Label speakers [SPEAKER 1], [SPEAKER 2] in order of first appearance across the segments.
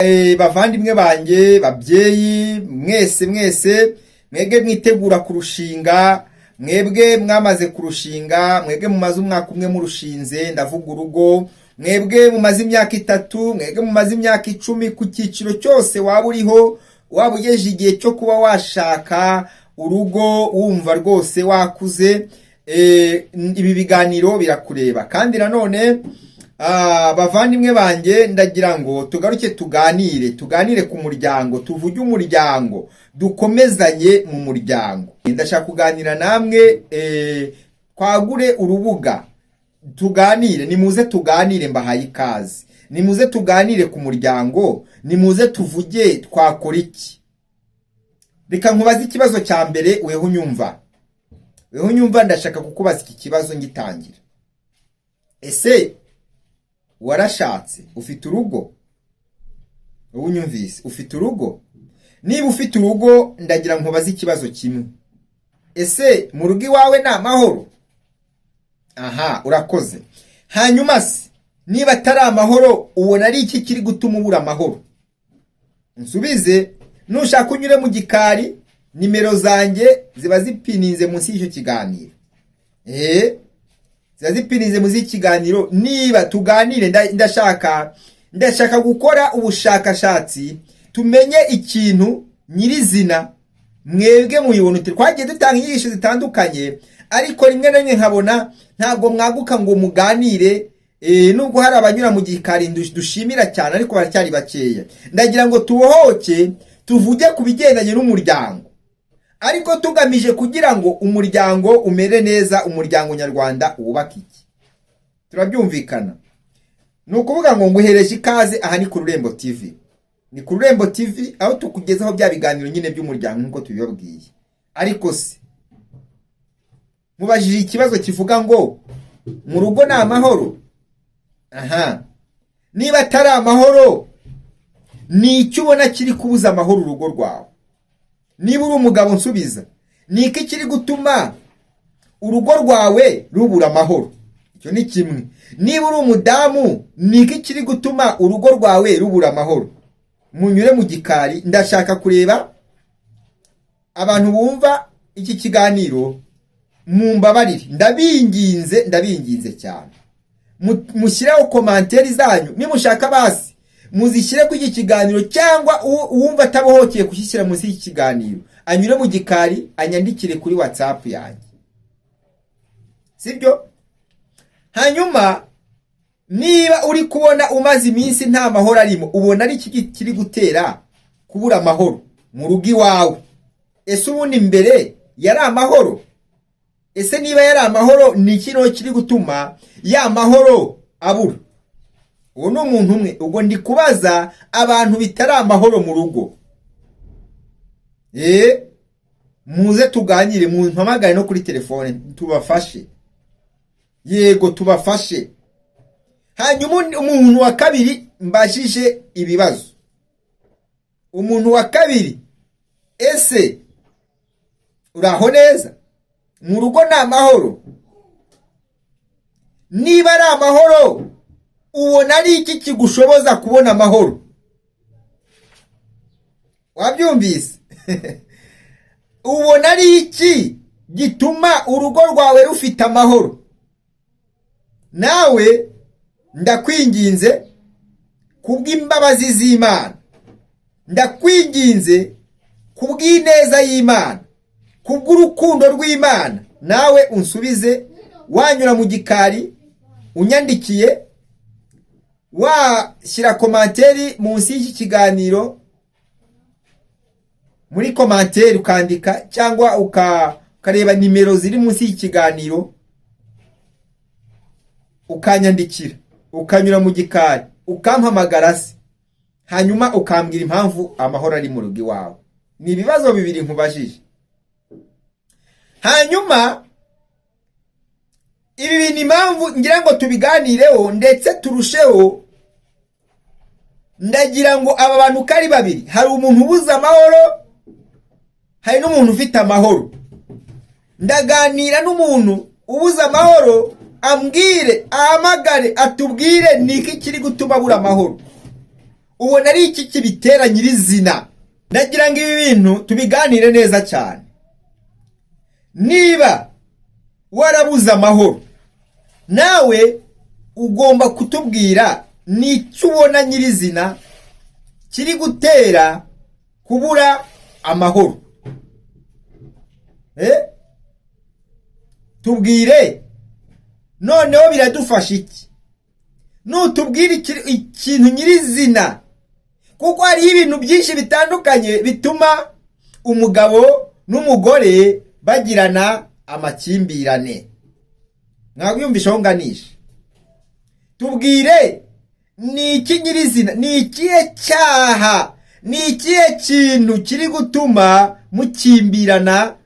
[SPEAKER 1] Bavandimwe banjye babyeyi mwese mwebwe mwitegura kurushinga, mwebwe mwamaze kurushinga, mwebwe mumaze umwaka umwe murushinze, ndavuga urugo, mwebwe mumaze imyaka 3, mwebwe mumaze imyaka 10, ku cyiciro cyose waba uriho, waba ugeje igihe cyo kuba washaka urugo, wumva rwose wakuze, ibi biganiro birakureba. Kandi nanone bavandimwe banjye ndagira ngo tugaruke tuganire ku muryango, tuvuge umuryango, dukomezanye mu muryango. Ndashaka kuganira namwe, twagure urubuga tuganire, nimuze tuganire, mbahaye ikaze, nimuze tuganire ku muryango, nimuze tuvuge twakora iki. Reka nkubaze ikibazo cya mbere, weho unyumva ndashaka kukubaza iki kibazo ngitangira. Ese warashatse? Ufite urugo? Unyumvise, ufite urugo? Niba ufite urugo, ndagira nkubaze ikibazo kimwe. Ese mu rugo iwawe ni amahoro? Aha, urakoze. Hanyuma se, niba atari amahoro, ubona ari iki kiri gutuma ubura amahoro? Nsubize, nushaka unyure mu gikari, nimero zanjye ziba zipininze munsi y'icyo kiganiro. Ziba zipininze munsi y'ikiganiro. Niba tuganire, ndashaka gukora ubushakashatsi, tumenye ikintu nyirizina. Mwebwe muyibona uti twagiye dutanga inyigisho zitandukanye, ariko rimwe na rimwe nkabona ntabwo mwaguka ngo muganire, nubwo hari abanyura mu gikari dushimira cyane, ariko baracyari bakeya. Ndagira ngo tubohoke, tuvuge ku bigendanye n'umuryango, ariko tugamije kugira ngo umuryango umere neza, umuryango nyarwanda wubake iki. Turabyumvikana? Ni ukuvuga ngo nguhereje ikaze, aha ni ku Rurembo TV. Ni ku Rurembo TV, aho tukugezaho bya biganiro nyine by'umuryango nkuko tubibabwiye. Ariko se, mubajije ikibazo kivuga ngo mu rugo ni amahoro? Aha, niba atari amahoro, ni icyo ubona kiri kubuza amahoro urugo rwawe? Niba uri umugabo, nsubiza, ni iki kiri gutuma urugo rwawe rubura amahoro? Icyo ni kimwe. Niba uri umudamu, ni iki kiri gutuma urugo rwawe rubura amahoro? Munyure mu gikari, ndashaka kureba abantu bumva iki kiganiro, mumbabarire, ndabinginze cyane. Mushireho komanteri zanyu, nimushaka basi muzishyire ku iki kiganiro, cyangwa uwumva atabohokeye kushyira munsi y'iki kiganiro, anyure mu gikari anyandikire kuri WhatsApp yanjye. Sibyo? Hanyuma, niba uri kubona umaze iminsi nta mahoro arimo, ubona ari iki kiri gutera kubura amahoro mu rugo iwawe? Ese ubundi mbere yari amahoro? Ese niba yari amahoro, ni iki kiri gutuma ya mahoro abura? Uwo ni umuntu umwe. Ubwo ndi kubaza abantu bitari amahoro mu rugo. Muze tuganire, mumpamagare no kuri telefone tubafashe. Yego, tubafashe. Hanyuma umuntu wa kabiri mbashije ibibazo. Umuntu wa kabiri, ese uraho neza? Mu rugo ni amahoro? Niba ari amahoro, ubona ari iki kigushoboza kubona amahoro? Wabyumvise? Ubona ari iki gituma urugo rwawe rufite amahoro? Nawe ndakwinginze kubw'imbabazi z'Imana, ndakwinginze kubw'ineza y'Imana, kubw'urukundo rw'Imana, nawe unsubize, wanyura mu gikari unyandikiye, washyira komanteri munsi y'iki kiganiro, muri komanteri ukandika, cyangwa ukareba nimero ziri munsi y'iki kiganiro ukanyandikira, ukanyura mu gikari ukampamagara se, hanyuma ukambwira impamvu amahoro ari mu rugo iwawe. Ni ibibazo bibiri nkubajije. Hanyuma ibi bintu impamvu ngira ngo tubiganireho ndetse turusheho, ndagira ngo aba bantu kari babiri, hari umuntu ubuza amahoro, hari n'umuntu ufite amahoro. Ndaganira n'umuntu ubuza amahoro, ambwire, ahamagare, atubwire ni iki kiri gutuma abura amahoro. ubona ari iki kibitera nyirizina? Ndagira ngo ibi bintu tubiganire neza cyane. Niba warabuze amahoro, nawe ugomba kutubwira n'icyo ubona nyirizina kiri gutera kubura amahoro. Tubwire noneho biradufasha iki? Nutubwire ikintu nyirizina, kuko hari ibintu byinshi bitandukanye bituma umugabo n'umugore bagirana amakimbirane. Mwabyumvisha aho nganisha? Tubwire ni iki nyirizina, ni ikihe cyaha, ni ikihe kintu kiri gutuma mukimbirana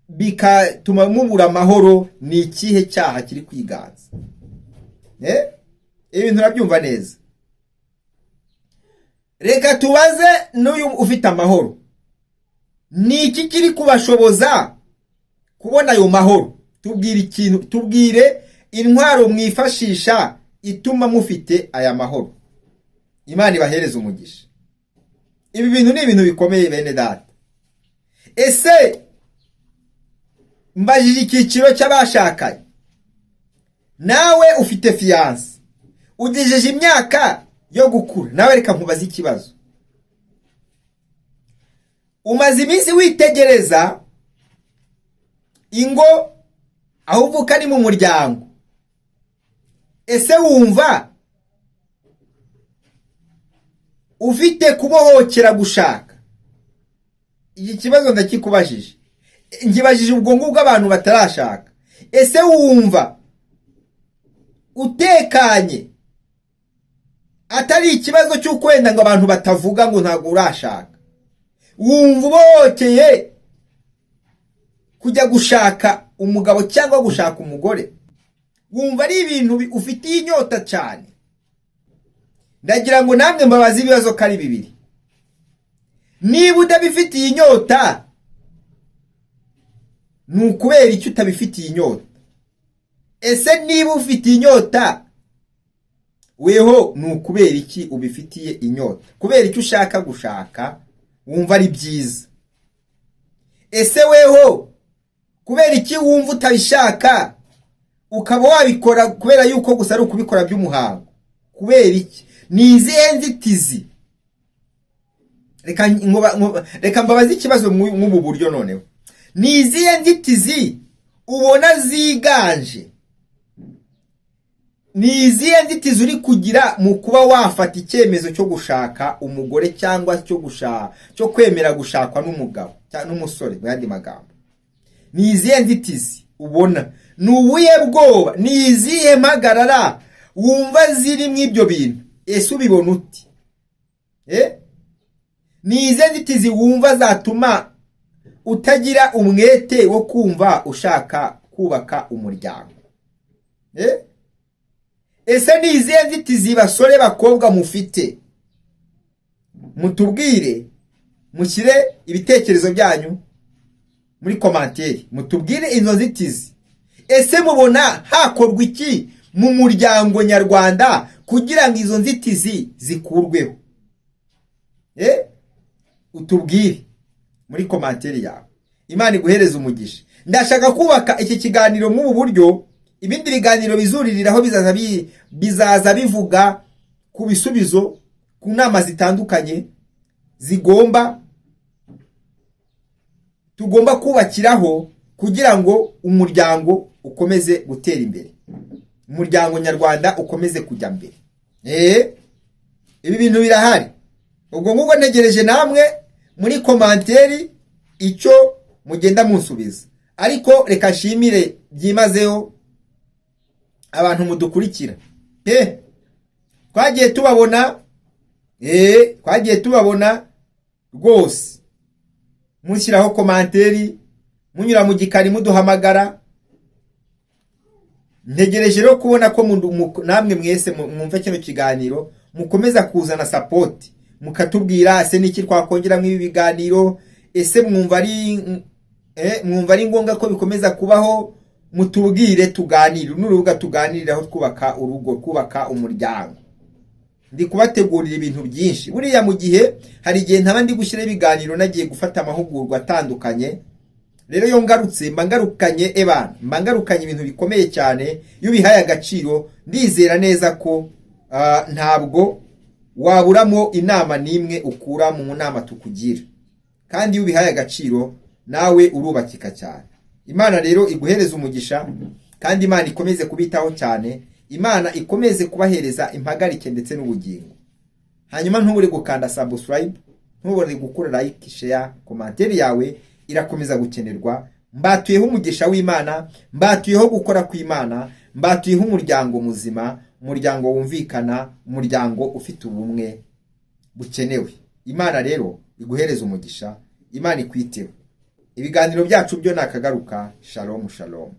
[SPEAKER 1] bikatuma mubura amahoro? Ni ikihe cyaha kiri kwiganza? Ibintu urabyumva neza. Reka tubaze n'uyu ufite amahoro, ni iki kiri kubashoboza kubona ayo mahoro? Tubwire ikintu, tubwire intwaro mwifashisha ituma mufite aya mahoro. Imana ibahereze umugisha. Ibi bintu ni ibintu bikomeye bene data. Ese mbajije icyiciro cy'abashakanye, nawe ufite fiance, ugejeje imyaka yo gukura, nawe reka nkubaze ikibazo. Umaze iminsi witegereza ingo aho uvuka ni mu muryango. Ese wumva ufite kubohokera gushaka? Iki kibazo ndakikubajije, ngibajije ubwo ngubwo abantu batarashaka. Ese wumva utekanye, atari ikibazo cy'ukwenda ngo abantu batavuga ngo ntago urashaka? Wumva ubohokeye kujya gushaka umugabo cyangwa gushaka umugore? Wumva ari ibintu ufitiye inyota cyane? Ndagira ngo namwe mbabaze ibibazo kari bibiri. Niba udabifitiye inyota, ni ukubera icyo utabifitiye inyota? Ese niba ufitiye inyota, weho ni ukubera iki ubifitiye inyota? Kubera icyo ushaka gushaka, wumva ari byiza. Ese weho kubera iki wumva utabishaka ukaba wabikora kubera yuko gusa ari ukubikora by'umuhango? Kubera iki? Ni izihe nzitizi? Reka mbabaze ikibazo mw'ubu buryo noneho. Ni izihe nzitizi ubona ziganje? Ni izihe nzitizi uri kugira mu kuba wafata icyemezo cyo gushaka umugore cyangwa cyo kwemera gushakwa n'umugabo cyangwa n'umusore? Mu yandi magambo, ni izihe nzitizi ubona? Ni ubuhe bwoba, ni izihe mpagarara wumva ziri mw'ibyo bintu? Ese ubibona uti? Ni izihe nzitizi wumva zatuma utagira umwete wo kumva ushaka kubaka umuryango? Ese ni izihe nzitizi basore bakobwa mufite? Mutubwire, mushyire ibitekerezo byanyu muri komanteri, mutubwire izo nzitizi. Ese mubona hakorwa iki mu muryango nyarwanda kugira ngo izo nzitizi zikurweho? Utubwire muri komanteri yawe. Imana iguhereze umugisha. Ndashaka kubaka iki kiganiro mu buryo ibindi biganiro bizuririraho bizaza bivuga ku bisubizo ku nama zitandukanye tugomba kubakiraho kugira ngo umuryango ukomeze gutera imbere, umuryango nyarwanda ukomeze kujya mbere. Ibi bintu birahari. Ubwo ngubwo ntegereje namwe muri komanteri icyo mugenda munsubiza. Ariko reka nshimire byimazeho abantu mudukurikira. Twagiye tubabona rwose mushyiraho komanteri, munyura mu gikari muduhamagara. Ntegereje rero kubona ko namwe mwese mwumva kino kiganiro mukomeza kuzana support, mukatubwira ese niki twakongera mu ibi biganiro. Ese mwumva ari ngombwa ko bikomeza kubaho? Mutubwire tuganire, n'urubuga tuganiriraho twubaka urugo, twubaka umuryango. ndi kubategurira ibintu byinshi. Buriya mu gihe hari igihe ntaba ndi gushyira ibiganiro nagiye gufata amahugurwa atandukanye, rero yo ngarutse mba ngarukanye ibintu bikomeye cyane. Iyo ubihaye agaciro ndizera neza ko ntabwo waburamo inama n'imwe ukura mu nama tukugira, kandi iyo ubihaye agaciro nawe urubakika cyane. Imana rero iguhereza umugisha, kandi Imana ikomeze kubitaho cyane. Imana ikomeze kubahereza impagarike ndetse n'ubugingo. Hanyuma ntubure gukanda subscribe, ntubure gukora like, share, commentaire yawe irakomeza gukenerwa. Mbatuyeho umugisha w'Imana, mbatuyeho gukora kw'Imana, mbatuyeho umuryango muzima, umuryango wumvikana, umuryango ufite ubumwe bukenewe. Imana rero iguhereza umugisha, Imana ikwiteho. Ibiganiro byacu byo nakagaruka. Shalom shalom.